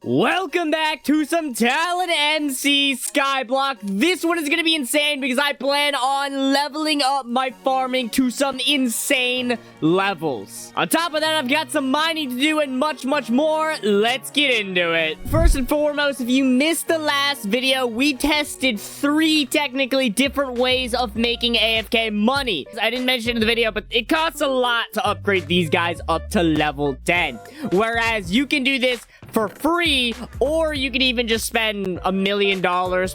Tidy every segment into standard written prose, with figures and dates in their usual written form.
Welcome back to some TalonMC Skyblock. This one is going to be insane because I plan on leveling up my farming to some insane levels. On top of that, I've got some mining to do and much more. Let's get into it. First and foremost, if you missed the last video, we tested 3 technically different ways of making AFK money. I didn't mention it in the video, but it costs a lot to upgrade these guys up to level 10. Whereas you can do this for free, or you can even just spend $1 million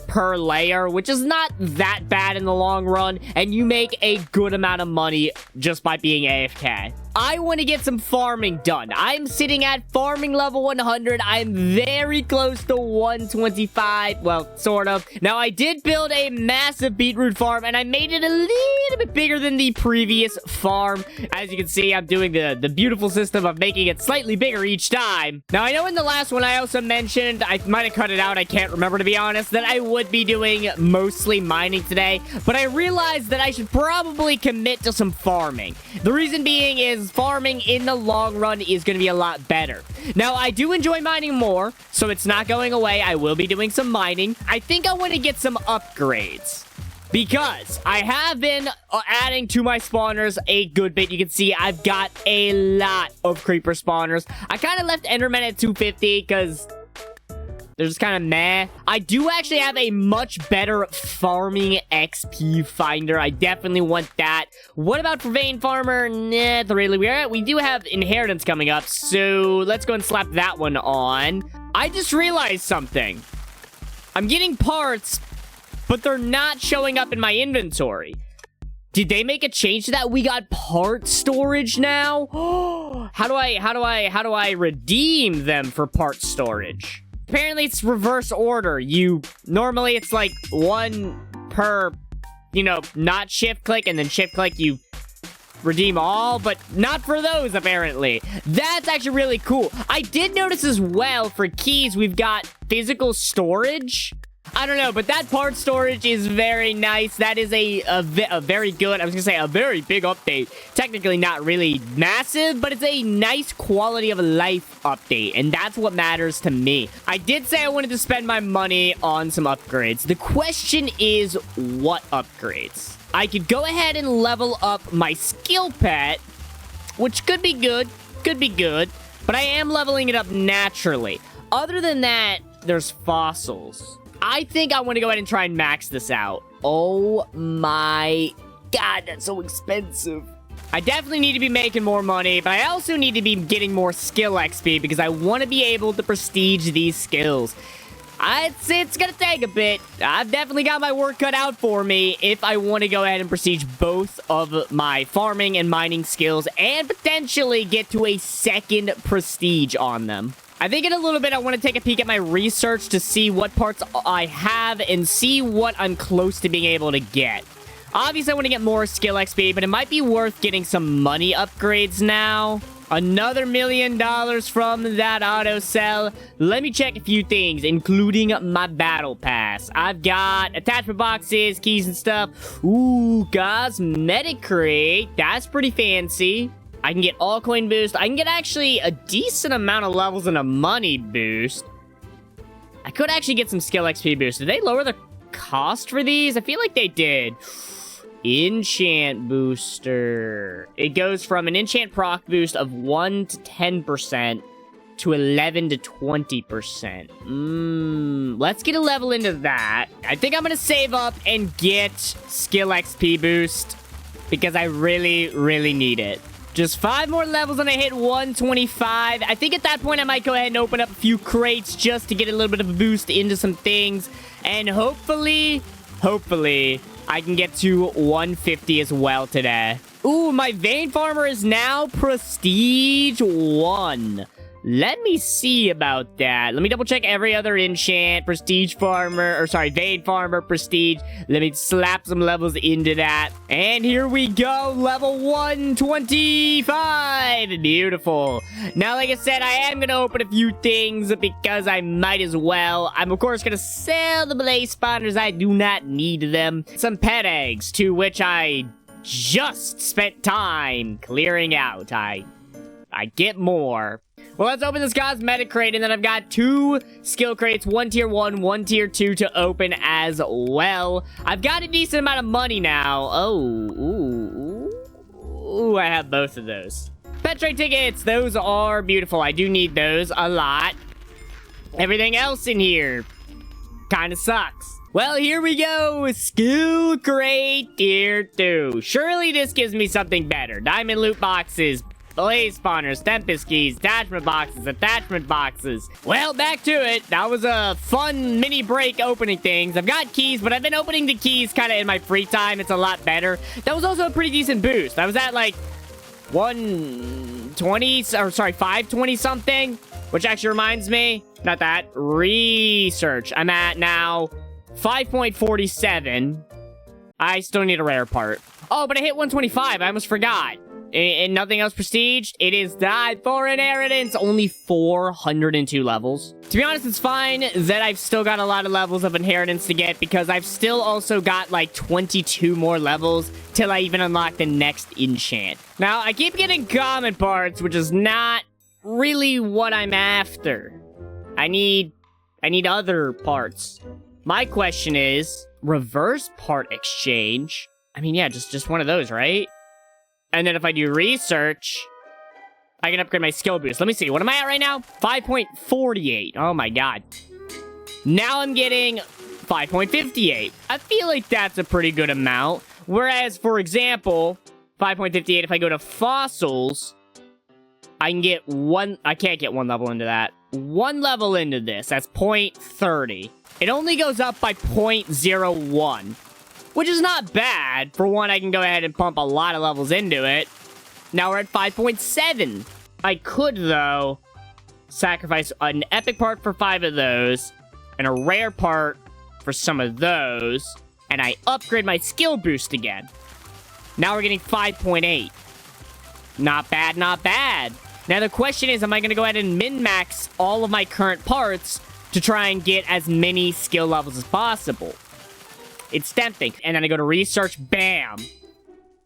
per layer, which is not that bad in the long run, and you make a good amount of money just by being AFK. I want to get some farming done. I'm sitting at farming level 100. I'm very close to 125. Well, sort of. Now, I did build a massive beetroot farm, and I made it a little bit bigger than the previous farm. As you can see, I'm doing the beautiful system of making it slightly bigger each time. Now, I know in the last one I also mentioned, I might have cut it out, I can't remember to be honest, that I would be doing mostly mining today, but I realized that I should probably commit to some farming. The reason being is farming in the long run is going to be a lot better. Now, I do enjoy mining more, so it's not going away. I will be doing some mining. I think I want to get some upgrades, because I have been adding to my spawners a good bit. You can see I've got a lot of creeper spawners. I kind of left Enderman at 250 because they're just kind of meh. I do actually have a much better farming XP finder. I definitely want that. What about for Vein Farmer? Nah, not really. We do have Inheritance coming up, so let's go and slap that one on. I just realized something. I'm getting parts, but they're not showing up in my inventory. Did they make a change to that? We got part storage now? How do I redeem them for part storage? Apparently it's reverse order. Normally it's like 1 per, not shift click, and then shift click, you redeem all, but not for those, apparently. That's actually really cool. I did notice as well, for keys, we've got physical storage. I don't know, but that part storage is very nice. That is a very good, I was gonna say a very big update. Technically not really massive, but it's a nice quality of life update, and that's what matters to me. I did say I wanted to spend my money on some upgrades. The question is, what upgrades? I could go ahead and level up my skill pet, which could be good, but I am leveling it up naturally. Other than that, there's fossils. I think I want to go ahead and try and max this out. Oh my god, that's so expensive. I definitely need to be making more money, but I also need to be getting more skill XP because I want to be able to prestige these skills. It's gonna take a bit. I've definitely got my work cut out for me if I want to go ahead and prestige both of my farming and mining skills and potentially get to a 2nd prestige on them. I think in a little bit, I want to take a peek at my research to see what parts I have and see what I'm close to being able to get. Obviously, I want to get more skill XP, but it might be worth getting some money upgrades now. Another $1 million from that auto sell. Let me check a few things, including my battle pass. I've got attachment boxes, keys and stuff. Ooh, cosmetic crate. That's pretty fancy. I can get all coin boost. I can get actually a decent amount of levels and a money boost. I could actually get some skill XP boost. Did they lower the cost for these? I feel like they did. Enchant booster. It goes from an enchant proc boost of 1 to 10% to 11 to 20%. Let's get a level into that. I think I'm gonna save up and get skill XP boost because I really need it. Just 5 more levels and I hit 125. I think at that point I might go ahead and open up a few crates just to get a little bit of a boost into some things. And hopefully, I can get to 150 as well today. Ooh, my Vein Farmer is now Prestige 1. Let me see about that. Let me double check every other enchant. Prestige Farmer, or sorry, Vein Farmer, Prestige. Let me slap some levels into that. And here we go, level 125. Beautiful. Now, like I said, I am going to open a few things because I might as well. I'm, of course, going to sell the blaze spawners. I do not need them. Some pet eggs, to which I just spent time clearing out. I get more. Well, let's open this cosmetic crate, and then I've got 2 skill crates, 1 tier 1, 1 tier 2 to open as well. I've got a decent amount of money now. Oh, ooh, I have both of those. Pet trade tickets, those are beautiful. I do need those a lot. Everything else in here kind of sucks. Well, here we go. Skill crate tier 2. Surely this gives me something better. Diamond loot boxes, blaze spawners, tempest keys, attachment boxes. Well, back to it. That was a fun mini break opening things. I've got keys, but I've been opening the keys kind of in my free time. It's a lot better. That was also a pretty decent boost. I was at like 120, or sorry, 520 something, which actually reminds me, not that, research. I'm at now 5.47. I still need a rare part. Oh, but I hit 125. I almost forgot. And nothing else prestiged. It is died for inheritance. Only 402 levels. To be honest, it's fine that I've still got a lot of levels of inheritance to get, because I've still also got like 22 more levels till I even unlock the next enchant. Now, I keep getting common parts, which is not really what I'm after. I need other parts. My question is, reverse part exchange? I mean, yeah, just one of those, right? And then if I do research, I can upgrade my skill boost. Let me see. What am I at right now? 5.48. Oh, my God. Now I'm getting 5.58. I feel like that's a pretty good amount. Whereas, for example, 5.58, if I go to fossils, I can get one... I can't get one level into that. One level into this. That's 0.30. It only goes up by 0.01. Which is not bad. For one, I can go ahead and pump a lot of levels into it. Now we're at 5.7. I could, though, sacrifice an epic part for 5 of those, and a rare part for some of those, and I upgrade my skill boost again. Now we're getting 5.8. Not bad, not bad. Now the question is, am I going to go ahead and min-max all of my current parts to try and get as many skill levels as possible? It's tempting. And then I go to research. Bam.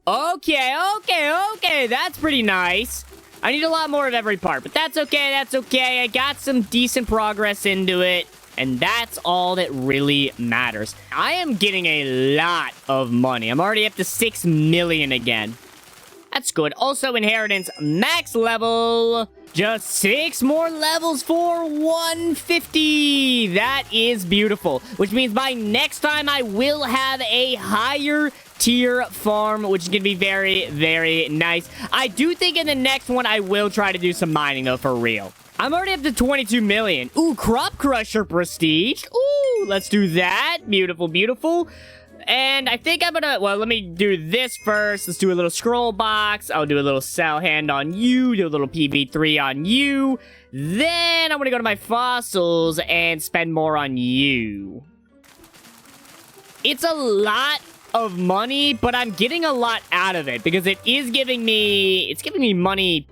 Okay. That's pretty nice. I need a lot more of every part, but that's okay. I got some decent progress into it, and that's all that really matters. I am getting a lot of money. I'm already up to 6 million again. That's good. Also, inheritance max level. Just 6 more levels for 150. That is beautiful. Which means by next time, I will have a higher tier farm, which is going to be very, very nice. I do think in the next one, I will try to do some mining, though, for real. I'm already up to 22 million. Ooh, Crop Crusher prestige. Ooh, let's do that. Beautiful, beautiful. And I think I'm gonna, well, let me do this first. Let's do a little scroll box. I'll do a little cell hand on you, do a little PV3 on you. Then I'm gonna go to my fossils and spend more on you. It's a lot of money, but I'm getting a lot out of it because it is giving me, it's giving me money.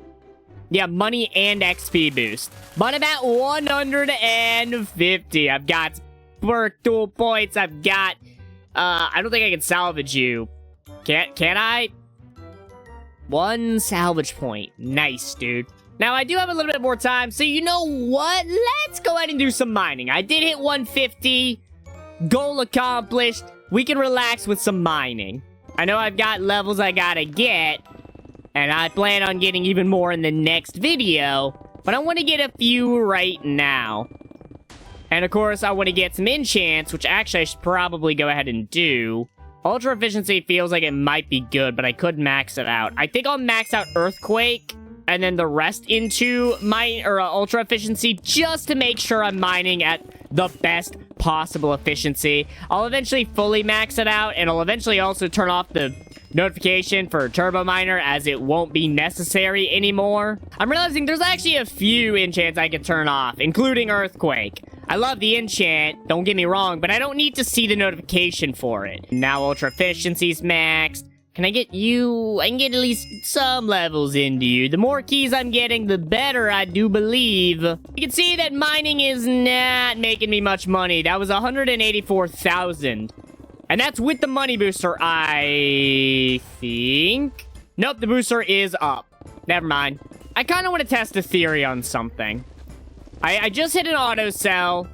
Yeah, money and XP boost. But I'm at 150. I've got Berk dual points. I've got... I don't think I can salvage you. Can I? 1 salvage point. Nice, dude. Now, I do have a little bit more time, so you know what? Let's go ahead and do some mining. I did hit 150. Goal accomplished. We can relax with some mining. I know I've got levels I gotta get, and I plan on getting even more in the next video, but I want to get a few right now. And, of course, I want to get some enchants, which actually I should probably go ahead and do. Ultra Efficiency feels like it might be good, but I could max it out. I think I'll max out Earthquake, and then the rest into my Ultra Efficiency, just to make sure I'm mining at the best possible efficiency. I'll eventually fully max it out, and I'll eventually also turn off the notification for Turbo Miner, as it won't be necessary anymore. I'm realizing there's actually a few enchants I can turn off, including Earthquake. I love the enchant, don't get me wrong, but I don't need to see the notification for it. Now Ultra Efficiency's maxed. Can I get you? I can get at least some levels into you. The more keys I'm getting, the better, I do believe. You can see that mining is not making me much money. That was 184,000. And that's with the money booster, I think. Nope, the booster is up. Never mind. I kind of want to test a theory on something. I just hit an auto sell.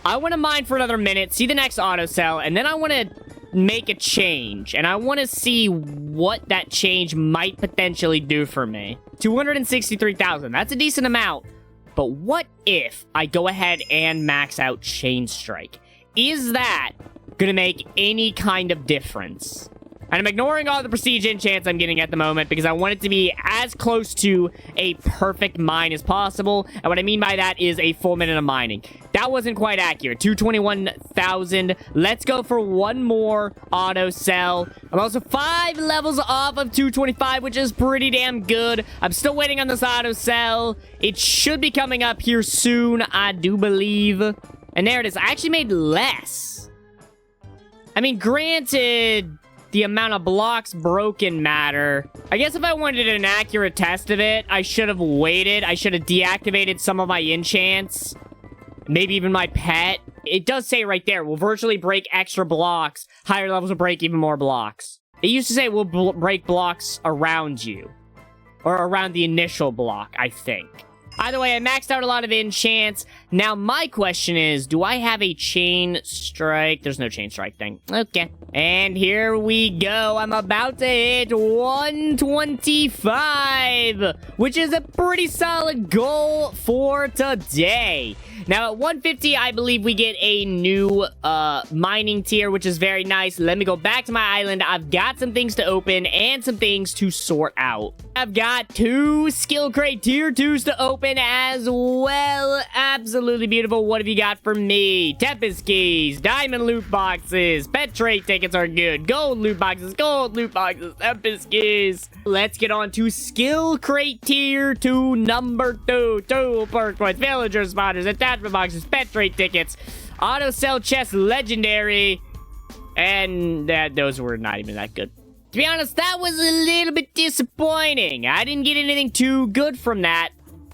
I want to mine for another minute, see the next auto sell, and then I want to make a change. And I want to see what that change might potentially do for me. 263,000. That's a decent amount. But what if I go ahead and max out Chain Strike? Is that gonna make any kind of difference? And I'm ignoring all the prestige enchants I'm getting at the moment because I want it to be as close to a perfect mine as possible. And what I mean by that is a full minute of mining. That wasn't quite accurate. 221,000. Let's go for one more auto sell. I'm also 5 levels off of 225, which is pretty damn good. I'm still waiting on this auto sell. It should be coming up here soon, I do believe. And there it is. I actually made less. I mean, granted, the amount of blocks broken matter. I guess if I wanted an accurate test of it, I should have waited. I should have deactivated some of my enchants. Maybe even my pet. It does say right there, will virtually break extra blocks. Higher levels will break even more blocks. It used to say will break blocks around you. Or around the initial block, I think. Either way, I maxed out a lot of enchants. Now, my question is, do I have a Chain Strike? There's no Chain Strike thing. Okay. And here we go. I'm about to hit 125, which is a pretty solid goal for today. Now, at 150, I believe we get a new mining tier, which is very nice. Let me go back to my island. I've got some things to open and some things to sort out. I've got 2 skill crate tier 2s to open as well. Absolutely beautiful. What have you got for me? Tempest keys, diamond loot boxes, pet trait tickets are good. Gold loot boxes, Tempest keys. Let's get on to skill crate tier 2 number 2. 2 perk points, villager spotters, attachment boxes, pet trait tickets, auto sell chest legendary, and those were not even that good. To be honest, that was a little bit disappointing. I didn't get anything too good from that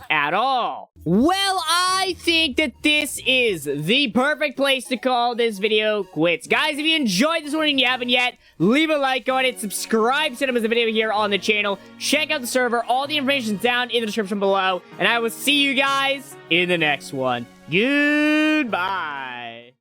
at all. Well, I think that this is the perfect place to call this video quits. Guys, if you enjoyed this one and you haven't yet, leave a like on it, subscribe to the video here on the channel, check out the server, all the information's down in the description below, and I will see you guys in the next one. Goodbye.